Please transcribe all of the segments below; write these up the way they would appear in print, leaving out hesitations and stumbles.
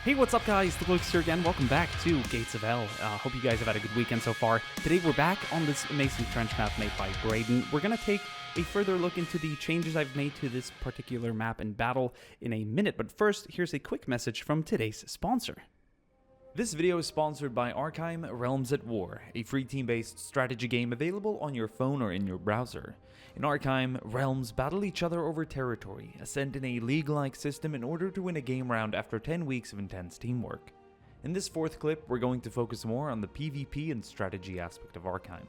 Hey, what's up guys? DiplexHeated here again. Welcome back to Gates of Hell. Hope you guys have had a good weekend so far. Today we're back on this amazing trench map made by Braden. We're going to take a further look into the changes I've made to this particular map and battle in a minute. But first, here's a quick message from today's sponsor. This video is sponsored by Arkham Realms at War, a free team-based strategy game available on your phone or in your browser. In Arkham, realms battle each other over territory, ascend in a league-like system in order to win a game round after 10 weeks of intense teamwork. In this fourth clip, we're going to focus more on the PvP and strategy aspect of Arkham.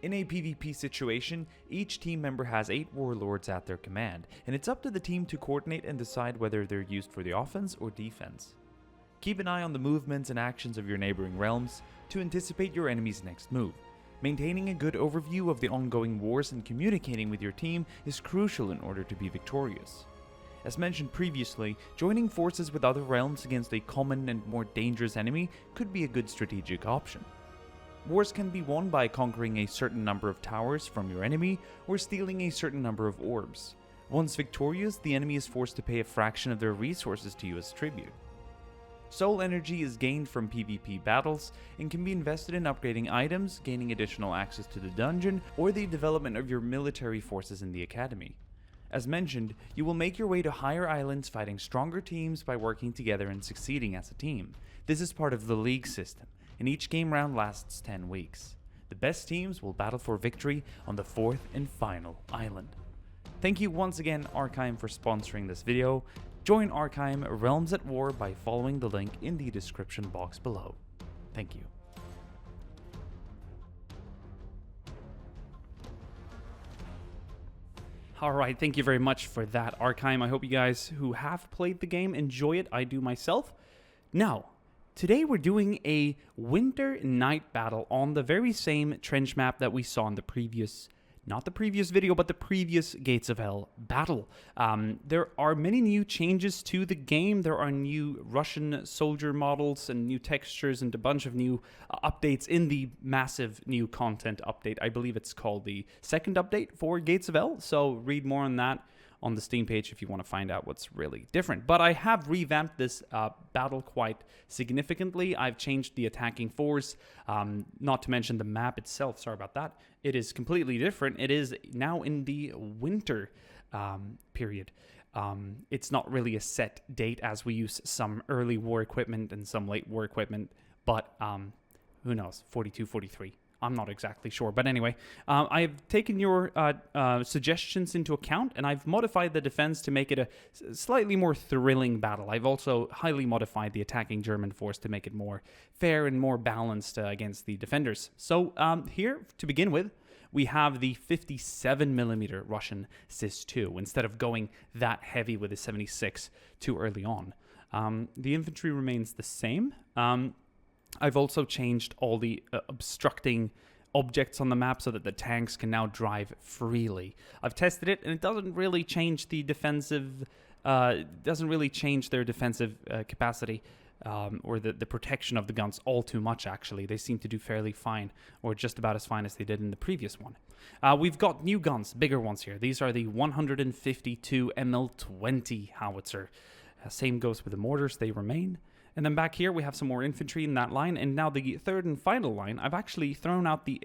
In a PvP situation, each team member has 8 warlords at their command, and it's up to the team to coordinate and decide whether they're used for the offense or defense. Keep an eye on the movements and actions of your neighboring realms to anticipate your enemy's next move. Maintaining a good overview of the ongoing wars and communicating with your team is crucial in order to be victorious. As mentioned previously, joining forces with other realms against a common and more dangerous enemy could be a good strategic option. Wars can be won by conquering a certain number of towers from your enemy or stealing a certain number of orbs. Once victorious, the enemy is forced to pay a fraction of their resources to you as tribute. Soul energy is gained from PvP battles and can be invested in upgrading items, gaining additional access to the dungeon, or the development of your military forces in the academy. As mentioned, you will make your way to higher islands fighting stronger teams by working together and succeeding as a team. This is part of the league system, and each game round lasts 10 weeks. The best teams will battle for victory on the 4th and final island. Thank you once again Arkham for sponsoring this video. Join Arkham Realms at War by following the link in the description box below. Thank you. Alright, thank you very much for that, Arkham. I hope you guys who have played the game enjoy it. I do myself. Now, today we're doing a winter night battle on the very same trench map that we saw in the previous not the previous video, but the previous Gates of Hell battle. There are many new changes to the game. There are new Russian soldier models and new textures and a bunch of new updates in the massive new content update. I believe it's called the second update for Gates of Hell, so read more on that on the Steam page if you want to find out what's really different. But I have revamped this battle quite significantly. I've changed the attacking force, not to mention the map itself. Sorry about that. It is completely different. It is now in the winter period. It's not really a set date as we use some early war equipment and some late war equipment, but who knows, 42, 43. I'm not exactly sure, but anyway, I've taken your suggestions into account, and I've modified the defense to make it a slightly more thrilling battle. I've also highly modified the attacking German force to make it more fair and more balanced against the defenders. So here, to begin with, we have the 57mm Russian Sis-2, instead of going that heavy with the 76 too early on. The infantry remains the same. I've also changed all the obstructing objects on the map so that the tanks can now drive freely. I've tested it, and it doesn't really change the defensive, their defensive capacity or the protection of the guns all too much, actually. They seem to do fairly fine, or just about as fine as they did in the previous one. We've got new guns, bigger ones here. These are the 152 ML20 howitzer. Same goes with the mortars, they remain. And then back here, we have some more infantry in that line. And now the third and final line, I've actually thrown out the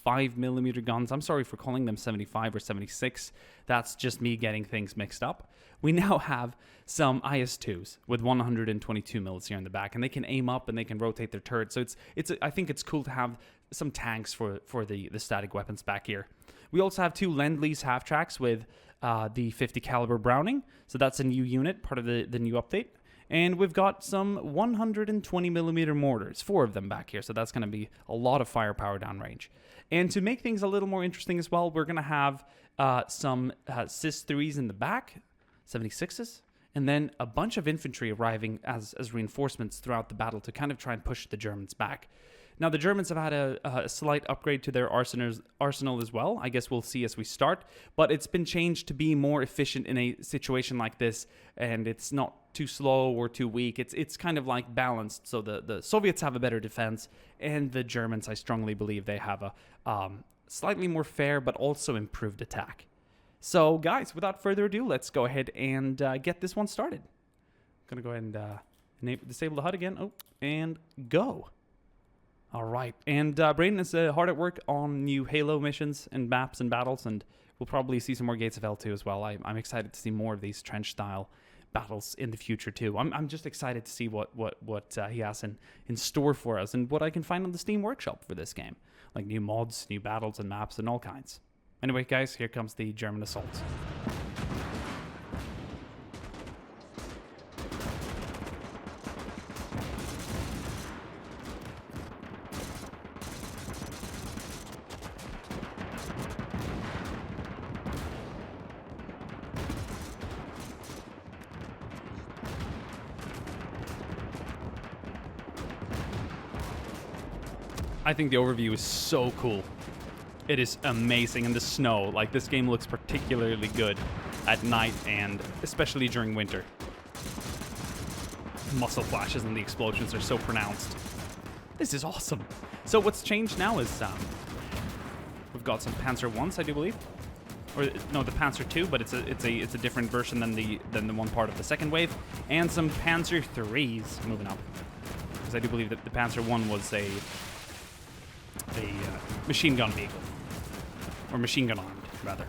85mm guns. I'm sorry for calling them 75 or 76. That's just me getting things mixed up. We now have some IS-2s with 122 mils here in the back. And they can aim up and they can rotate their turrets. So I think it's cool to have some tanks for the static weapons back here. We also have 2 Lend-Lease half-tracks with the 50 caliber Browning. So that's a new unit, part of the new update. And we've got some 120mm mortars, 4 of them back here, so that's going to be a lot of firepower downrange. And to make things a little more interesting as well, we're going to have some Sis-3s in the back, 76s, and then a bunch of infantry arriving as reinforcements throughout the battle to kind of try and push the Germans back. Now, the Germans have had a slight upgrade to their arsenal as well. I guess we'll see as we start. But it's been changed to be more efficient in a situation like this. And it's not too slow or too weak. It's kind of like balanced. So the Soviets have a better defense. And the Germans, I strongly believe, they have a slightly more fair but also improved attack. So, guys, without further ado, let's go ahead and get this one started. I'm going to go ahead and Disable the HUD again. Oh, and go. All right. And Brayden is hard at work on new Halo missions and maps and battles, and we'll probably see some more Gates of Hell too as well. I'm excited to see more of these trench-style battles in the future too. I'm just excited to see what he has in store for us and what I can find on the Steam Workshop for this game. Like new mods, new battles and maps and all kinds. Anyway, guys, here comes the German assault. I think the overview is so cool. It is amazing in the snow. Like, this game looks particularly good at night and especially during winter. Muscle flashes and the explosions are so pronounced. This is awesome. So what's changed now is we've got some Panzer 1s, I do believe. Or no, the Panzer 2, but it's a different version than the one part of the second wave, and some Panzer 3s moving up. Because I do believe that the Panzer 1 was a machine gun vehicle. Or machine gun armed, rather.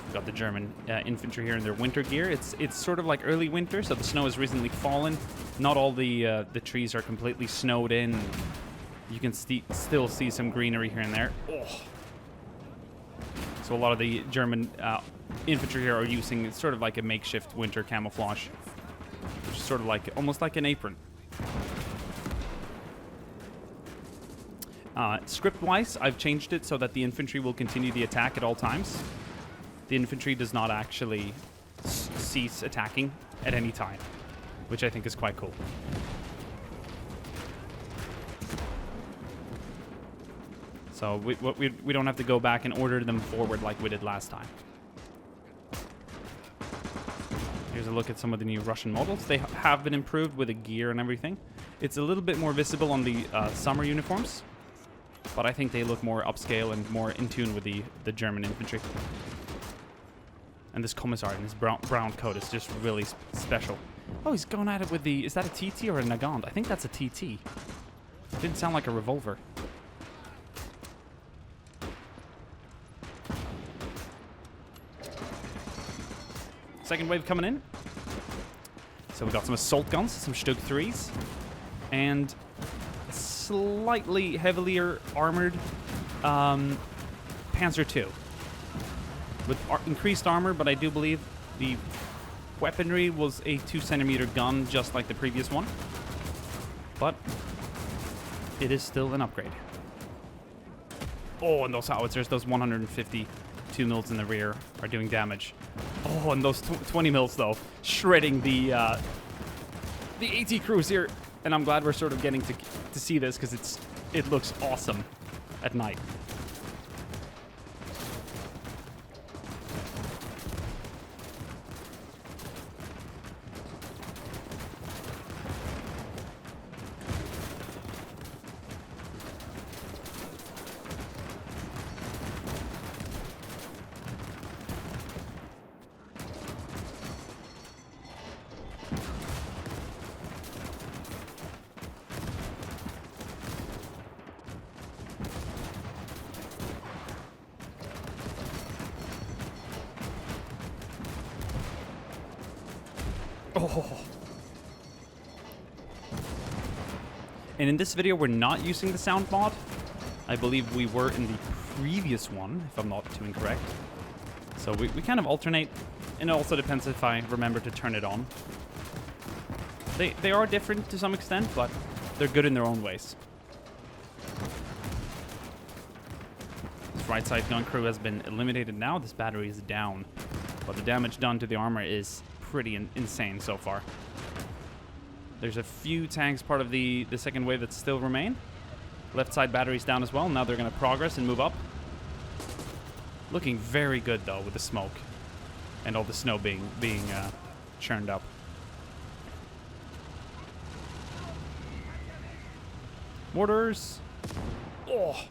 We've got the German infantry here in their winter gear. It's sort of like early winter, so the snow has recently fallen. Not all the trees are completely snowed in. You can still see some greenery here and there. Oh. So a lot of the German infantry here are using sort of like a makeshift winter camouflage, which is sort of like almost like an apron. Script-wise, I've changed it so that the infantry will continue the attack at all times. The infantry does not actually cease attacking at any time, which I think is quite cool. So we don't have to go back and order them forward like we did last time. Here's a look at some of the new Russian models. They have been improved with the gear and everything. It's a little bit more visible on the summer uniforms, but I think they look more upscale and more in tune with the German infantry. And this commissar in his brown coat is just really special. Oh, he's going at it with the... Is that a TT or a Nagant? I think that's a TT. Didn't sound like a revolver. Second wave coming in. So we've got some assault guns, some Stug 3s, and a slightly heavier armored Panzer 2. With increased armor, but I do believe the weaponry was a 2-centimeter gun, just like the previous one. But it is still an upgrade. Oh, and those howitzers, those 152 mils in the rear are doing damage. Oh, and those 20 mils, though, shredding the AT Cruiser. And I'm glad we're sort of getting to see this, because it looks awesome at night. Oh. And in this video, we're not using the sound mod. I believe we were in the previous one, if I'm not too incorrect. So we kind of alternate, and it also depends if I remember to turn it on. They are different to some extent, but they're good in their own ways. This right side gun crew has been eliminated now. This battery is down, but the damage done to the armor is pretty insane so far. There's a few tanks part of the second wave that still remain. Left side battery's down as well. Now they're going to progress and move up. Looking very good, though, with the smoke and all the snow being churned up. Mortars. Oh.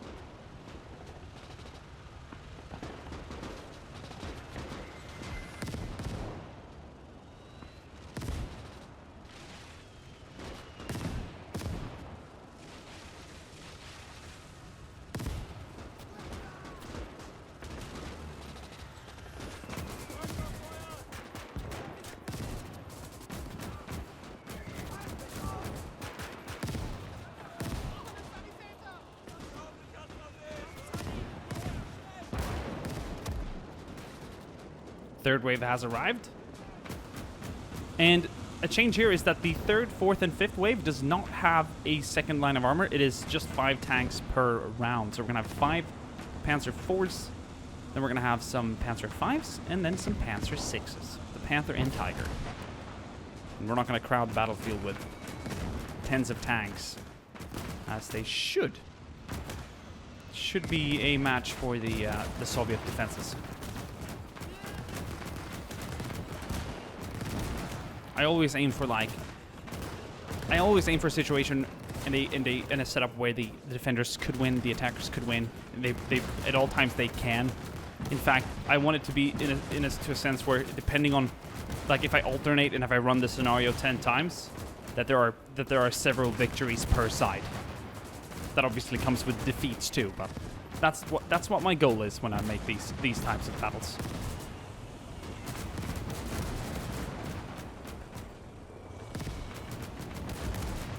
third wave has arrived. And a change here is that the third, fourth, and fifth wave does not have a second line of armor. It is just 5 tanks per round. So we're going to have 5 Panzer IVs, then we're going to have some Panzer Vs, and then some Panzer VIs. The Panther and Tiger. And we're not going to crowd the battlefield with tens of tanks, as they should. Should be a match for the Soviet defenses. I always aim for a situation in a setup where the defenders could win, the attackers could win. They at all times they can. In fact, I want it to be to a sense where, depending on, like, if I alternate and if I run the scenario 10 times, that there are several victories per side. That obviously comes with defeats too, but that's what my goal is when I make these types of battles.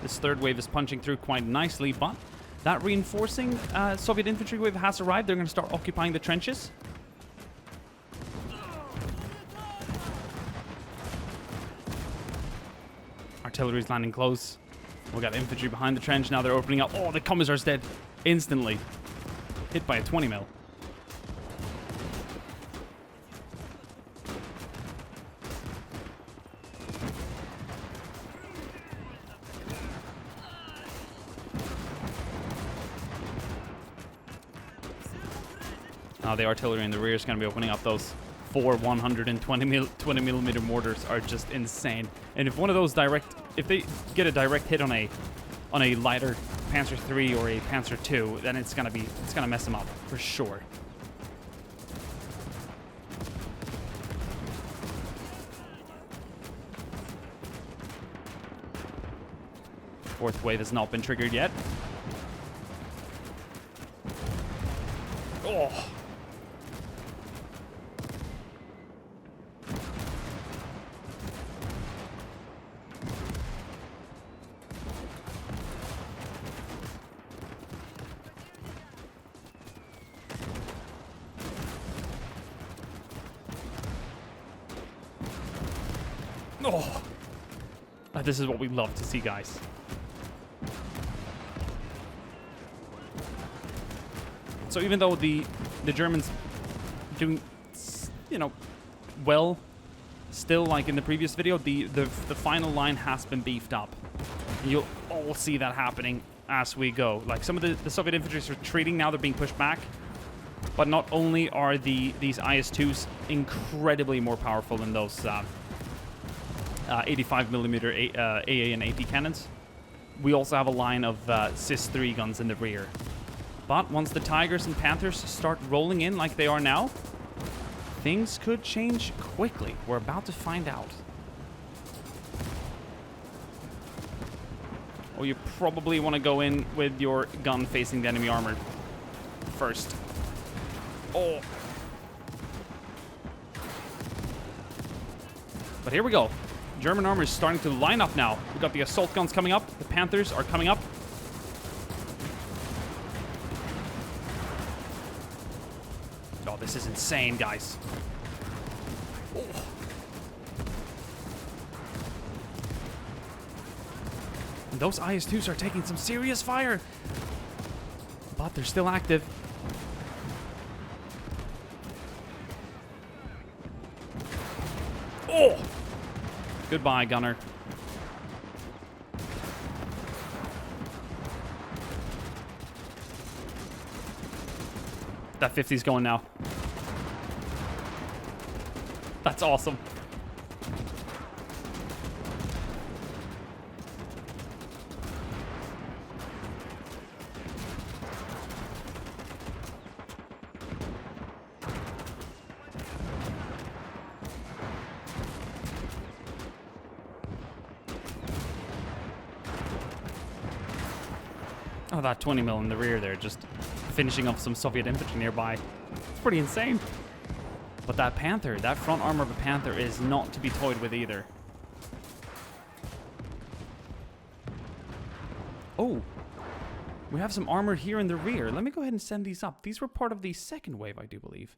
This third wave is punching through quite nicely, but that reinforcing Soviet infantry wave has arrived. They're going to start occupying the trenches. Artillery's landing close. We got infantry behind the trench. Now they're opening up. Oh, the Commissar's dead instantly. Hit by a 20 mil. The artillery in the rear is going to be opening up. Those 4 120 millimeter mortars are just insane. And if one of those if they get a direct hit on a lighter Panzer III or a Panzer II, then it's gonna mess them up for sure. Fourth wave has not been triggered yet. Oh. Oh. This is what we love to see, guys. So even though the Germans doing, well, still, like in the previous video, the final line has been beefed up. You'll all see that happening as we go. Like, some of the Soviet infantry is retreating now; they're being pushed back. But not only are these IS-2s incredibly more powerful than those 85 millimeter AA and AP cannons, we also have a line of CIS-3 guns in the rear. But once the Tigers and Panthers start rolling in like they are now, things could change quickly. We're about to find out. Or you probably want to go in with your gun facing the enemy armor first. Oh. But here we go. German armor is starting to line up now. We've got the assault guns coming up. The Panthers are coming up. Oh, this is insane, guys. Oh. And those IS-2s are taking some serious fire. But they're still active. Oh! Goodbye, gunner. That 50's going now. That's awesome. Oh, that 20 mil in the rear there, just finishing off some Soviet infantry nearby. It's pretty insane. But that Panther, that front armor of a Panther is not to be toyed with either. Oh, we have some armor here in the rear. Let me go ahead and send these up. These were part of the second wave, I do believe.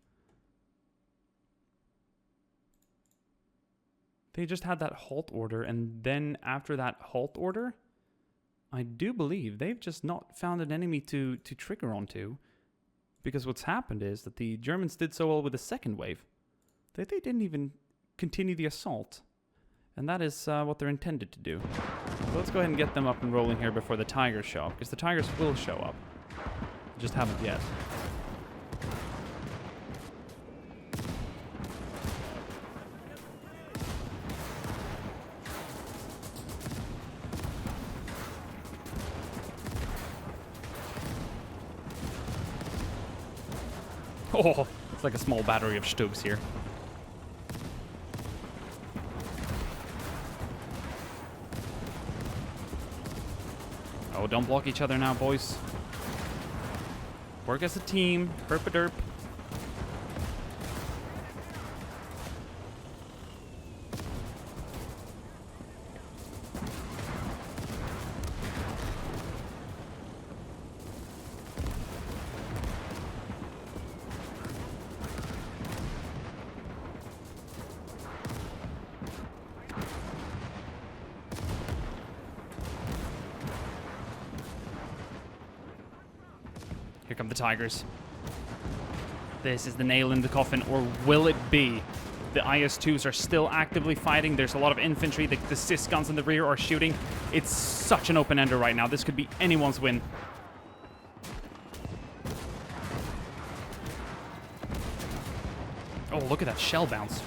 They just had that halt order, and then after that halt order, I do believe they've just not found an enemy to trigger onto. Because what's happened is that the Germans did so well with the second wave that they didn't even continue the assault. And that is what they're intended to do. So let's go ahead and get them up and rolling here before the Tigers show up. Because the Tigers will show up. Just haven't yet. Oh, it's like a small battery of Stugs here. Oh, don't block each other now, boys. Work as a team. Herp-a-derp. Here come the Tigers. This is the nail in the coffin, or will it be? The IS-2s are still actively fighting. There's a lot of infantry. The CIS guns in the rear are shooting. It's such an open-ender right now. This could be anyone's win. Oh, look at that shell bounce.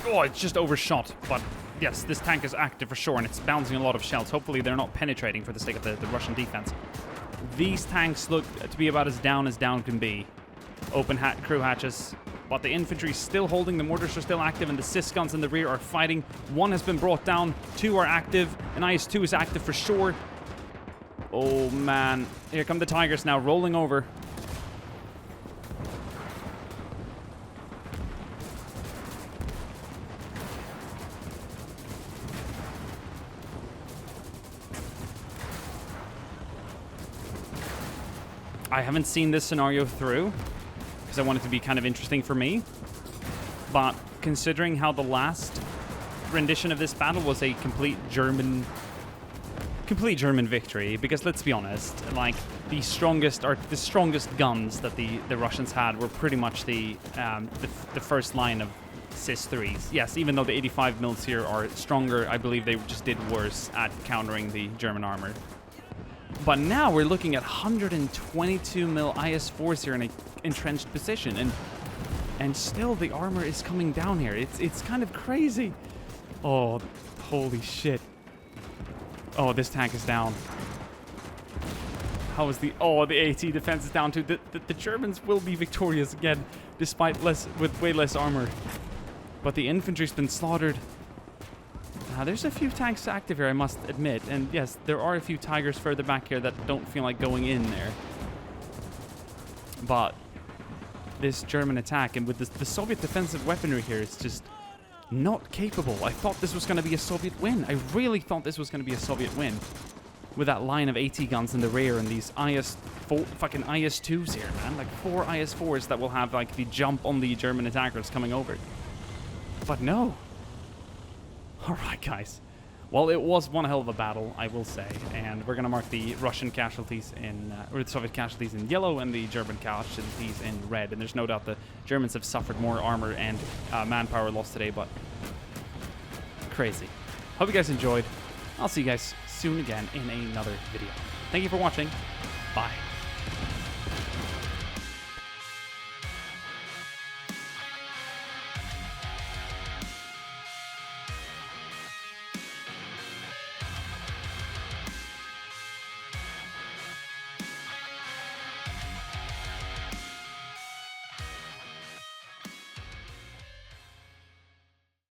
Oh, it's just overshot, but yes, this tank is active for sure, and it's bouncing a lot of shells. Hopefully they're not penetrating for the sake of the Russian defense. These tanks look to be about as down can be. Open crew hatches, but the infantry is still holding, the mortars are still active, and the CIS guns in the rear are fighting. One has been brought down, two are active, an IS-2 is active for sure. Oh man, here come the Tigers now, rolling over. I haven't seen this scenario through, because I want it to be kind of interesting for me. But considering how the last rendition of this battle was a complete German victory, because let's be honest, like the strongest guns that the Russians had were pretty much the first line of CIS-3s. Yes, even though the 85 mils here are stronger, I believe they just did worse at countering the German armor. But now we're looking at 122 mil IS-4s here in an entrenched position, and still the armor is coming down here. It's kind of crazy. Oh, holy shit. Oh, this tank is down. How is the AT defense is down too. The Germans will be victorious again, despite with way less armor. But the infantry's been slaughtered. Now, there's a few tanks active here, I must admit. And yes, there are a few Tigers further back here that don't feel like going in there. But this German attack, and with the Soviet defensive weaponry here, it's just not capable. I thought this was going to be a Soviet win. I really thought this was going to be a Soviet win. With that line of AT guns in the rear and these fucking IS-2s here, man. Like 4 IS-4s that will have like the jump on the German attackers coming over. But no. Alright, guys. Well, it was one hell of a battle, I will say. And we're going to mark the Russian casualties or the Soviet casualties in yellow and the German casualties in red. And there's no doubt the Germans have suffered more armor and manpower loss today, but crazy. Hope you guys enjoyed. I'll see you guys soon again in another video. Thank you for watching. Bye.